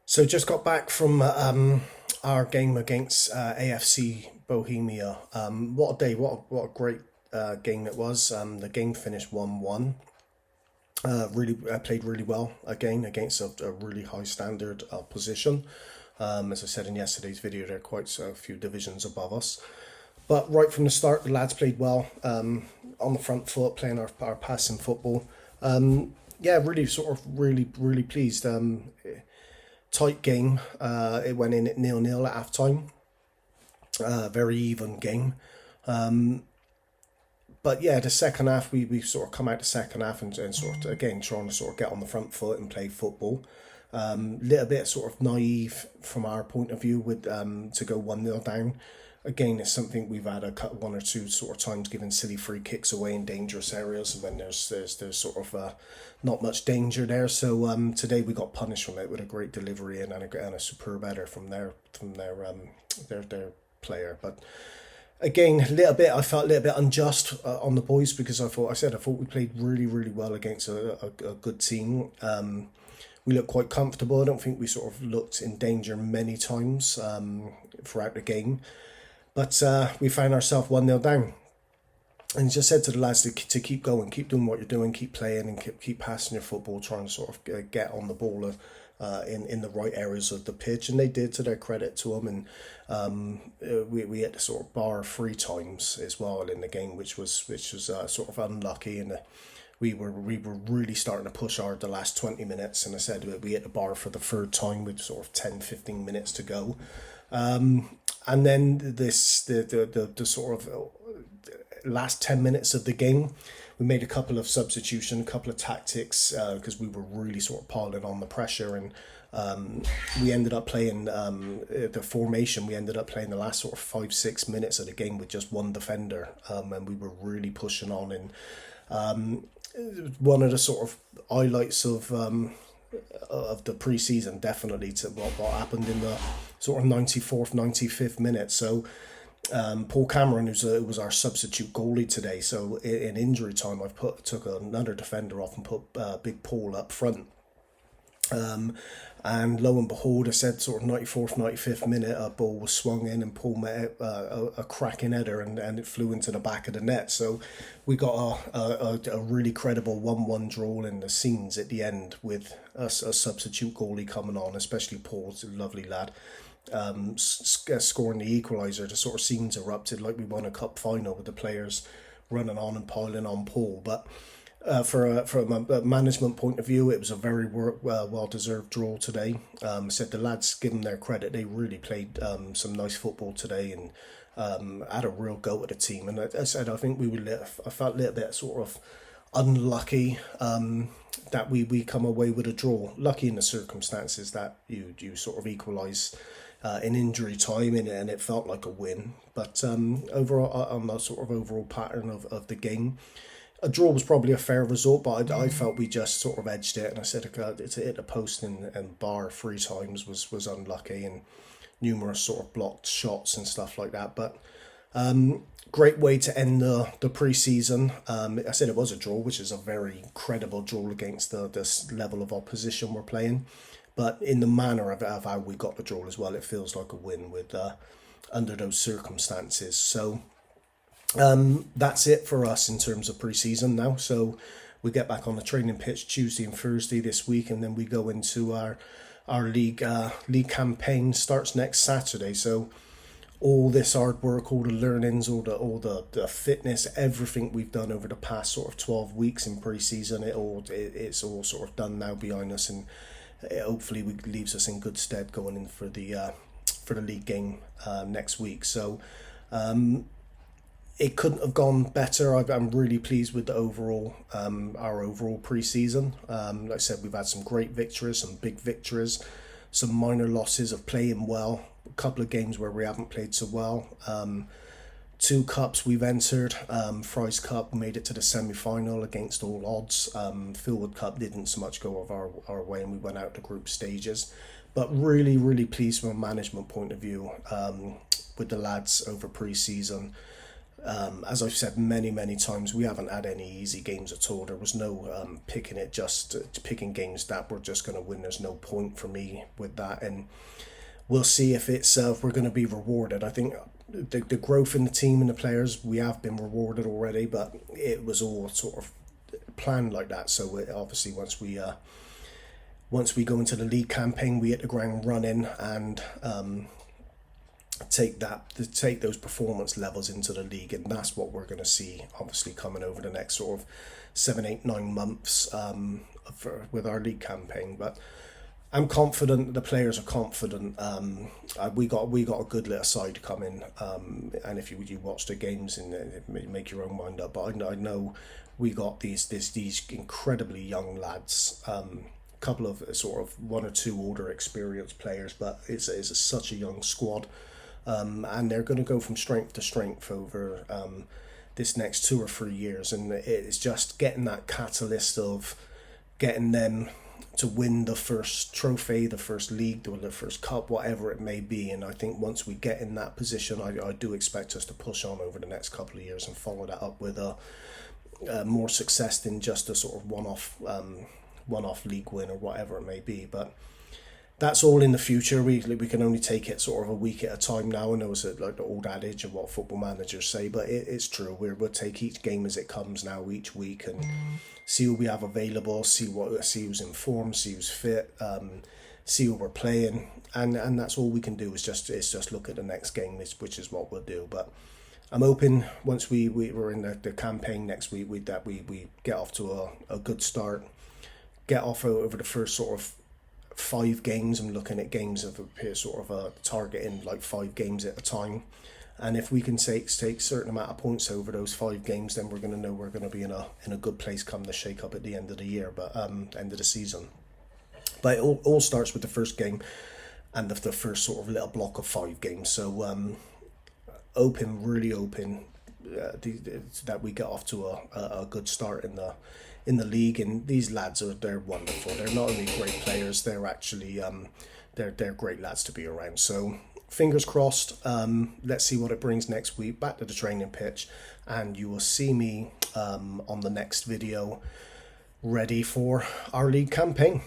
So just got back from our game against AFC Bohemia. What a day! What a great game it was. The game finished 1-1. Really played really well again against a really high standard opposition. As I said in yesterday's video, they're quite a few divisions above us. But right from the start, the lads played well on the front foot, playing our passing football. Yeah, really really pleased. Tight game. It went in at 0-0 at half time. Very even game. But yeah, the second half, we sort of come out the second half and sort of again trying to sort of get on the front foot and play football. Little bit sort of naive from our point of view with to go 1-0 down. Again, it's something we've had one or two sort of times giving silly free kicks away in dangerous areas when there's sort of not much danger there. So today we got punished from it with a great delivery and a superb header from their player. But again, I felt a little bit unjust on the boys because I thought we played really well against a good team. We looked quite comfortable. I don't think we sort of looked in danger many times throughout the game. But we found ourselves 1-0 down. And just said to the lads to keep going, keep doing what you're doing, keep playing and keep passing your football, trying to sort of get on the ball in the right areas of the pitch. And they did, to their credit to them. And we had to sort of bar 3 times as well in the game, which was sort of unlucky. And we were really starting to push hard the last 20 minutes. And I said we hit the bar for the third time with sort of 10-15 minutes to go. And then the sort of last 10 minutes of the game, we made a couple of substitutions, a couple of tactics because we were really sort of piling on the pressure, and we ended up playing the formation. We ended up playing the last sort of 5-6 minutes of the game with just one defender, and we were really pushing on. And one of the sort of highlights of the pre-season, definitely, to what happened in the sort of 94th, 95th minute. So Paul Cameron, who was our substitute goalie today, so in injury time, took another defender off and put Big Paul up front. And lo and behold, I said sort of 94th, 95th minute, a ball was swung in and Paul met a cracking header and it flew into the back of the net. So we got a really credible 1-1 draw in the scenes at the end with a substitute goalie coming on, especially Paul's a lovely lad, scoring the equaliser. The sort of scenes erupted like we won a cup final with the players running on and piling on Paul. But from a management point of view, it was a very well-deserved draw today. Said the lads, give them their credit, they really played some nice football today and had a real go at the team. And I said, I think I felt a little bit sort of unlucky that we come away with a draw. Lucky in the circumstances that you sort of equalise in injury time and it felt like a win. But overall, on the sort of overall pattern of the game, a draw was probably a fair result, but I felt we just sort of edged it. And I said to hit the post and bar 3 times was unlucky, and numerous sort of blocked shots and stuff like that. But great way to end the pre-season. I said it was a draw, which is a very credible draw against this level of opposition we're playing. But in the manner of how we got the draw as well, it feels like a win with under those circumstances. So that's it for us in terms of pre-season now. So we get back on the training pitch Tuesday and Thursday this week, and then we go into our league campaign starts next Saturday. So all this hard work, all the learnings, all the fitness, everything we've done over the past sort of 12 weeks in pre-season, it's all sort of done now behind us, and it hopefully leaves us in good stead going in for the league game next week. So it couldn't have gone better. I'm really pleased with the our overall pre-season. Like I said, we've had some great victories, some big victories, some minor losses of playing well, a couple of games where we haven't played so well. 2 cups we've entered. Fry's Cup made it to the semi-final against all odds. Fieldwood Cup didn't so much go our way, and we went out to group stages. But really pleased from a management point of view with the lads over pre-season. As I've said many times, we haven't had any easy games at all. There was no picking games that we're just going to win. There's no point for me with that, and we'll see if if we're going to be rewarded. I think the growth in the team and the players, we have been rewarded already, but it was all sort of planned like that. So obviously once we go into the league campaign, we hit the ground running and take those performance levels into the league, and that's what we're going to see obviously coming over the next sort of 7, 8, 9 months with our league campaign. But I'm confident, the players are confident. We got a good little side coming, and if you watch the games and make your own mind up, but I know we got these incredibly young lads, couple of sort of 1 or 2 older experienced players, but it's such a young squad, and they're going to go from strength to strength over this next 2 or 3 years, and it's just getting that catalyst of getting them to win the first trophy, the first league, or the first cup, whatever it may be. And I think once we get in that position, I do expect us to push on over the next couple of years and follow that up with a more success than just a sort of one-off league win or whatever it may be. But that's all in the future. We can only take it sort of a week at a time now. And there was like the old adage of what football managers say, but it's true. We'll take each game as it comes now, each week, and see who we have available, see who's in form, see who's fit, see who we're playing, and that's all we can do is just look at the next game, which is what we'll do. But I'm hoping once we're in the campaign next week, that we get off to a good start, get off over the first sort of 5 games. I'm looking at games of sort of targeting like 5 games at a time, and if we can take a certain amount of points over those 5 games, then we're going to know we're going to be in a good place come the shake up at the end of the year, but end of the season. But it all starts with the first game and the first sort of little block of 5 games. So really hoping that we get off to a good start in the league. And these lads they're wonderful. They're not only great players, they're actually they're great lads to be around. So fingers crossed. Let's see what it brings next week. Back to the training pitch, and you will see me on the next video, ready for our league campaign.